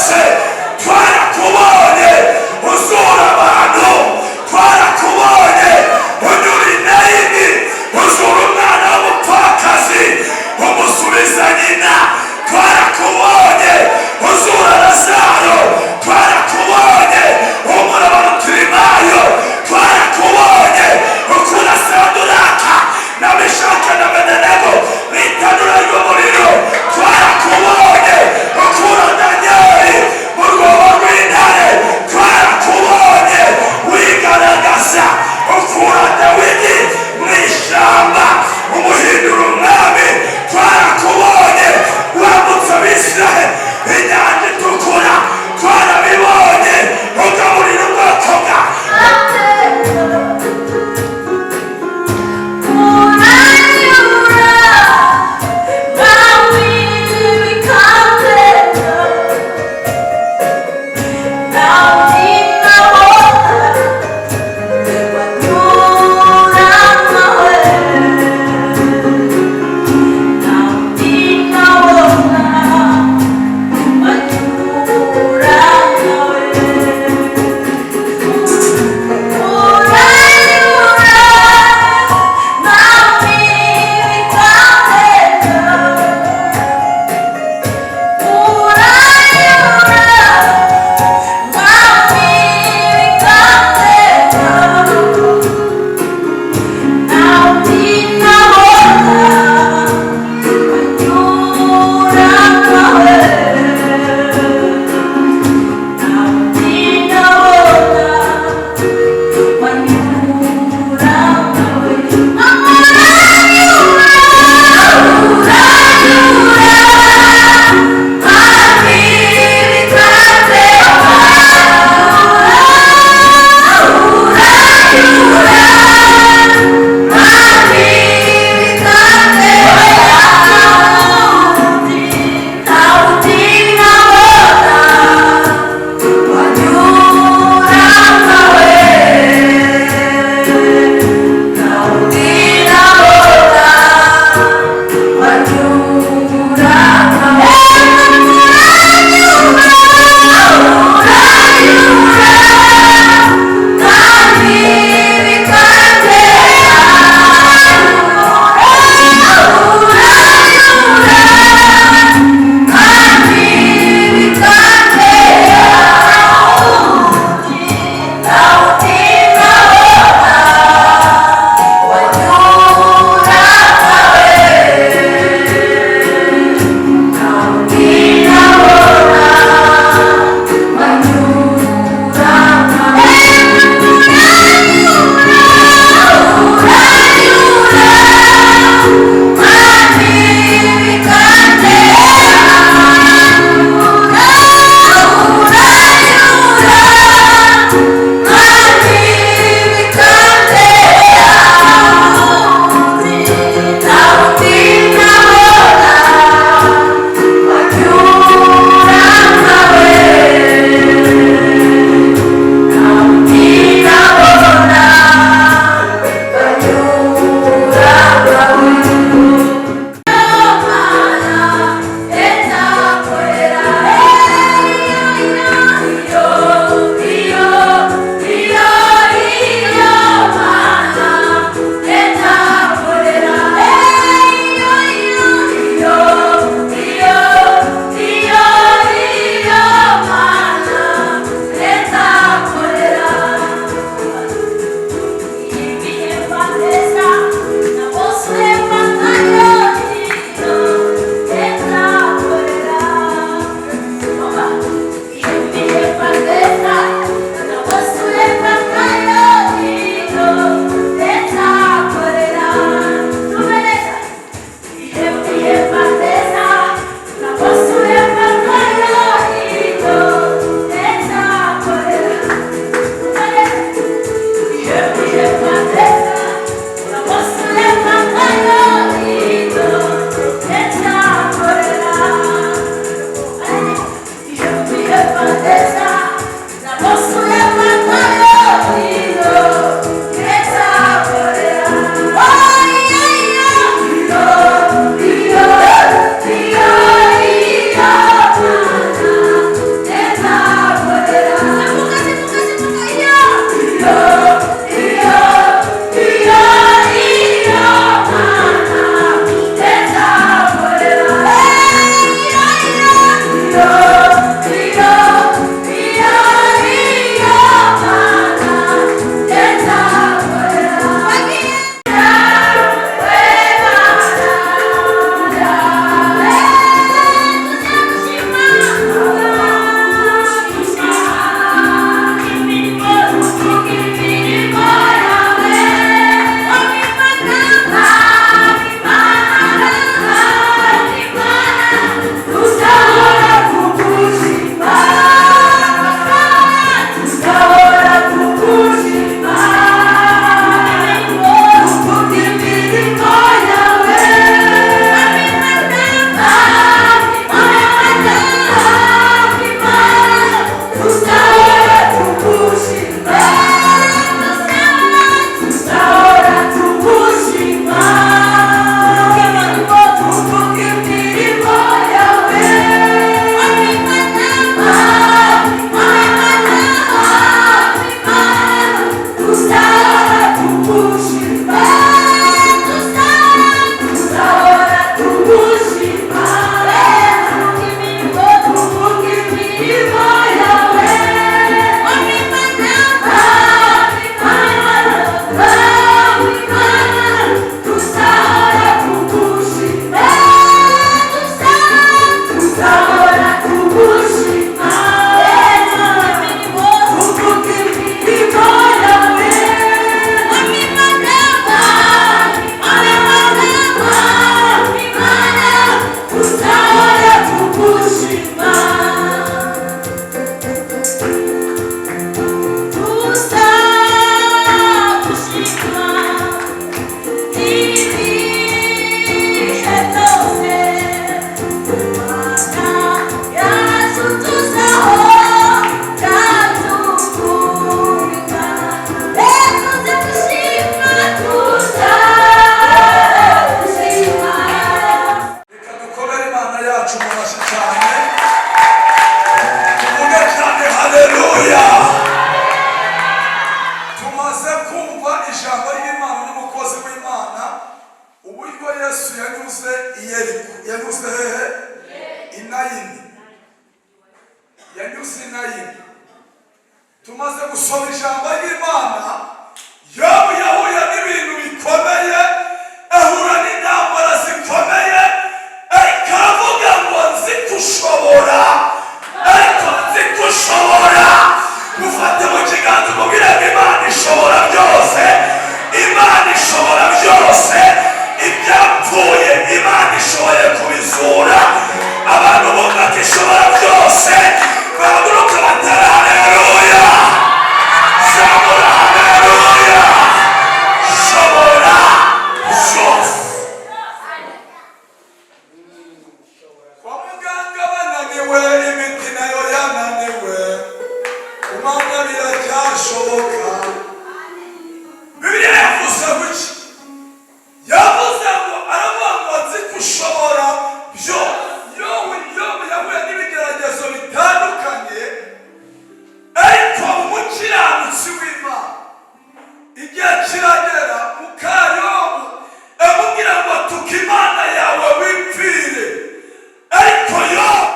bose twarakubonye uzura abantu, twarakubonye unyura inayini, uzura umwana w'umupfakazi umusubiza nyina, twarakubonye uzura Lazaro, twarakubonye umurabona Tirimayo, twarakubonye ukura Saduraka na Meshaki na Abedenego n'itanura ry'umuriro, twarakubonye ukura Danieli mu cyane tuvuge cyane haleluya. Tumaze kumva ijambo ry'Imana n'umukozi w'Imana uburyo Yesu yanyuze i Yeriko, yanyuze hehe? Inayini, yanyuze Inayini. Tumaze gusoma ijambo ry'Imana, Yobu yahuye n'ibintu bikomeye, ahura n'intambara zikomeye, ariko aravuga ngo nzi kushobora, ariko nzi kushobora. Mufate mu kiganza umubwire ngo Imana ishobora byose, Imana ishobora byose. Ibyapfuye Imana ishoboye kubizura. Abantu bumva ko ishobora byose bahaguruka batara haleluya. Zamura haleluya. Shobora byose. Kwa muganga bananiwe, imiti nayo yananiwe, Imana biracyashoboka. Bibiliya yavuze iki? Yavuze ngo aravuga ngo nzi kushobora byose. Yobu yahuye n'ibigeragezo bitandukanye, ariko umukiranutsi w'Imana igihe kiragera muka Yobu amubwira ngo tuka Imana yawe wipfire, ariko Yobu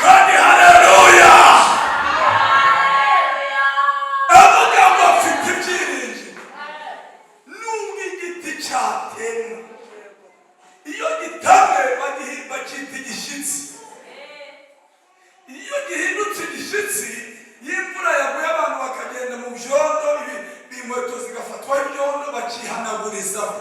kandi haleluya avuga ngo afite ibyiringiro. Nubwo igiti cyatemwa, iyo gitamwe bakita igishyitsi. Iyo gihindutse igishyitsi, y'imvura yaguye abantu bakagenda mu byondo, inkweto zigafatwa ibyondo, bakihanagurizaho.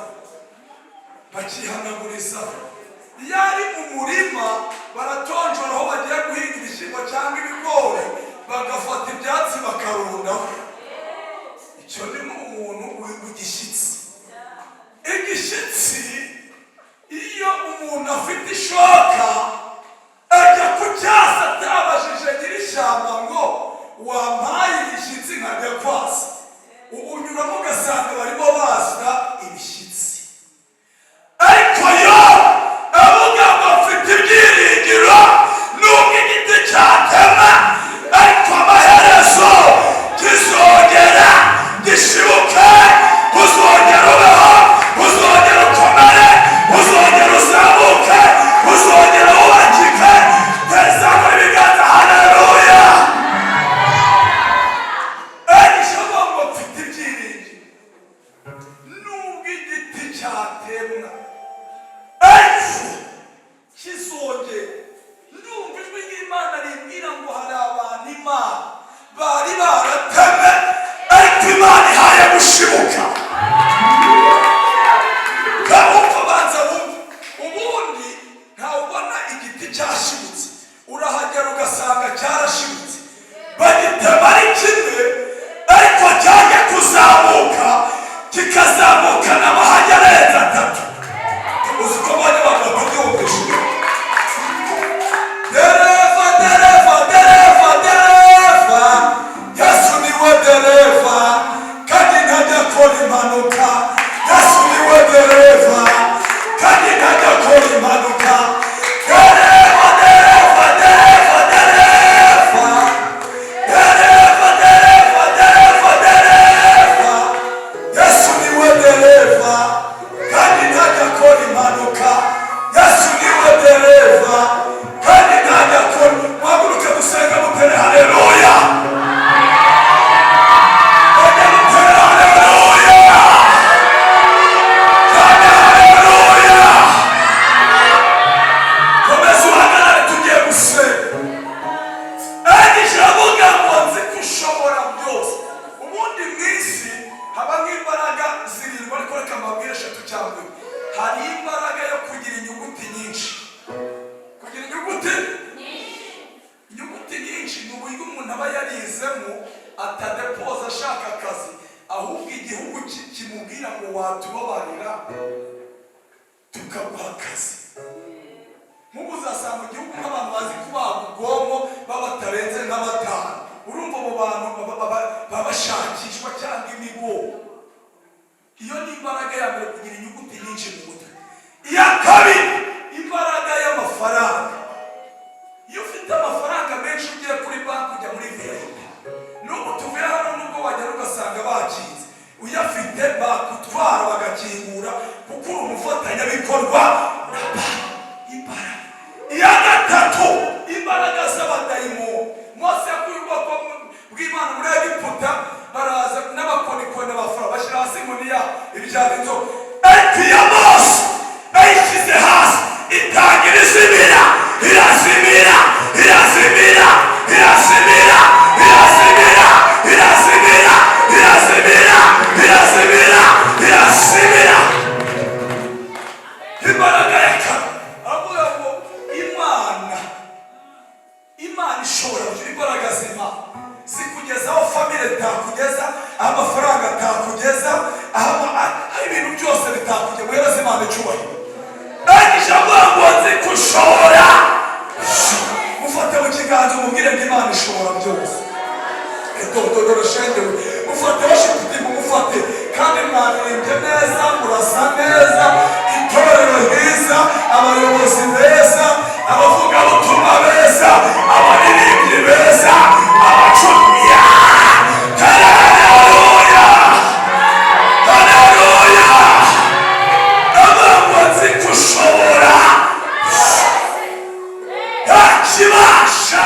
Iyo ari mu murima baratonjora aho bagiye guhinga ibishyimbo cyangwa ibigori, bagafata ibyatsi bakarundaho. Icyo ni umuntu uri mu gishyitsi. Igishyitsi, iyo umuntu afite ishoka ajya ku cyasi atabajije nyir'ishyamba ngo wampaye igishyitsi nkajya kwasa, unyuramo ugasanga barimo basa ibishyitsi. Ariko yo avuga ngo afite ibyiringiro, nubwo igiti cyatema, ariko amaherezo kizongera gishibuke. Uzongera ubeho, uzongera ukomere, uzongera uzamuke, uzongera wubakike. Tezamura ibiganza haleluya. Agishoboye ngo mfite ibyiringiro, nubwo igiti cyatemwa, ariko kizongera. Ndumva ijwi ry'Imana rimbwira ngo hari abantu Imana bari barateme, ariko Imana ihaye gushibuka. Kabumva banza bumva, ubundi ntawubona igiti cyashibutse, urahagera ugasanga cyarashibutse, bagitema ari kimwe, ariko cyajya kuzamuka kikazamukana amahajya arenze 3. Uzi ko bajya bakabyumvisha. Dereva, dereva, dereva, dereva, Yesu niwe dereva, kandi ntajya akora impanuka. Yesu niwe dereva, kandi ntajya akora impanuka. Dereva, dereva, dereva, dereva, dereva, dereva, dereva, dereva, Yesu niwe dereva, kandi ntajya akora impanuka. Yesu niwe dereva, kandi ntajya akora. Mwaguruke dusenga mutere haleluya. Hari imbaraga yo kugira inyuguti nyinshi. Kugira inyuguti nyinshi ni uburyo umuntu aba yarizemo atadepoza ashaka akazi, ahubwo igihugu kimubwira ngo watubabarira tukaguha akazi. Nk'ubu uzasanga mu gihugu nk'abantu bazi kubaga ubwonko batarenze nka 5. Urumva abo bantu baba bashakishwa cyangwa imigongo. Iyo ni imbaraga ya mbere, kugira inyuguti nyinshi mu mutwe. Iya kabiri, imbaraga y'amafaranga. imbaraga z'Imana zikugeza aho famire itakugeza, aho amafaranga atakugeza, aho ibintu byose bitakugeza. Muhereze Imana icyubahiro. Ndangije avuga ngo nzi kushobora. Mufate mu kiganza umubwire ngo Imana ishobora byose. Dore shendewe mufate bashikuti mufate kandi mwaririmbye neza, murasa neza, itorero ryiza, abayobozi beza, abavugabutumwa beza, abaririmbyi beza, abacuruya. Haleluya, haleluya. Ntabwo nzi kushobora ntakibasha